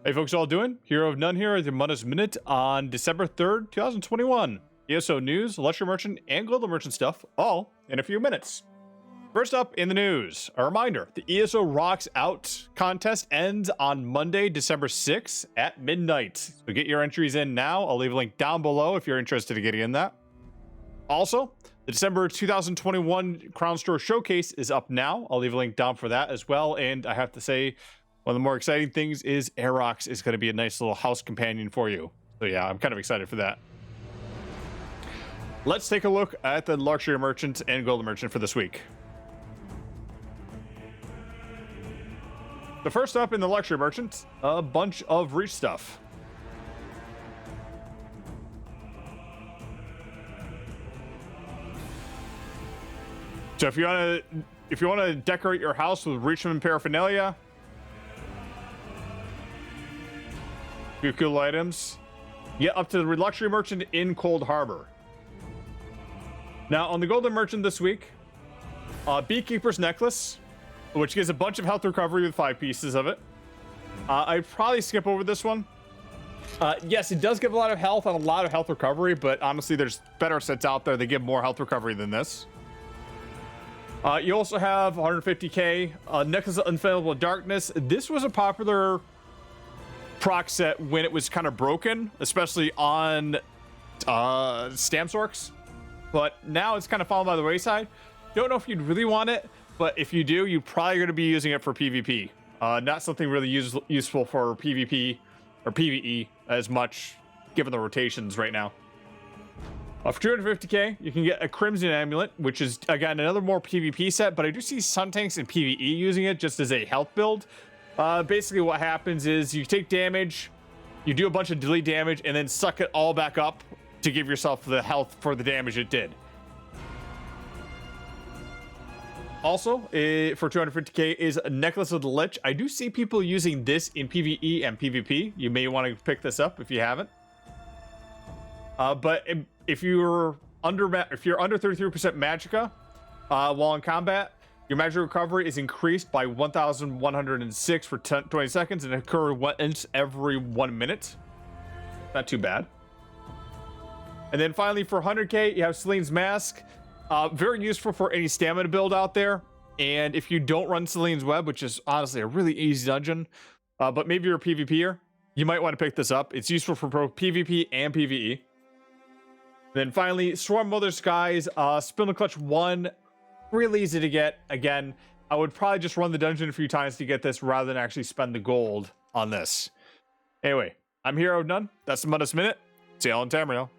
Hey folks, all doing? Hero of None here at the Mundus Minute on December 3rd, 2021. ESO news, Luxury Merchant, and Global Merchant stuff, all in a few minutes. First up in the news, a reminder, the ESO Rocks Out contest ends on Monday, December 6th at midnight. So get your entries in now. I'll leave a link down below if you're interested in getting in that. Also, the December 2021 Crown Store Showcase is up now. I'll leave a link down for that as well. And I have to say, one of the more exciting things is Aerox is going to be a nice little house companion for you. So yeah, I'm kind of excited for that. Let's take a look at the Luxury Merchant and Golden Merchant for this week. The first up in the Luxury Merchant, a bunch of Reach stuff. So if you want to decorate your house with Reachman paraphernalia, few cool items. Get up to the Luxury Merchant in Cold Harbor. Now on the Golden Merchant this week, Beekeeper's Necklace, which gives a bunch of health recovery with 5 pieces of it. I'd probably skip over this one. Yes, it does give a lot of health and a lot of health recovery, but honestly, there's better sets out there that give more health recovery than this. You also have 150k Necklace of Unfavorable Darkness. This was a popular proc set when it was kind of broken, especially on Stamsorks, but now it's kind of fallen by the wayside. Don't know if you'd really want it, but if you do, you're probably going to be using it for PvP. Not something really useful for PvP or PvE as much, given the rotations right now. For 250k, you can get a Crimson Amulet, which is, again, another more PvP set, but I do see Suntanks and PvE using it just as a health build. Basically what happens is you take damage, you do a bunch of delete damage, and then suck it all back up to give yourself the health for the damage it did. Also, for 250k is a Necklace of the Lich. I do see people using this in PvE and PvP. You may want to pick this up if you haven't. But if you're under 33% Magicka while in combat, your magic recovery is increased by 1,106 for 20 seconds and occur once every 1 minute. Not too bad. And then finally for 100k, you have Celine's Mask. Very useful for any stamina build out there. And if you don't run Celine's Web, which is honestly a really easy dungeon, but maybe you're a PvPer, you might want to pick this up. It's useful for both PvP and PvE. Then finally, Swarm Mother Skies, Spindle Clutch 1. Really easy to get. Again, I would probably just run the dungeon a few times to get this rather than actually spend the gold on this. Anyway, I'm Hero of None. That's the Mundus Minute. See y'all in Tamriel.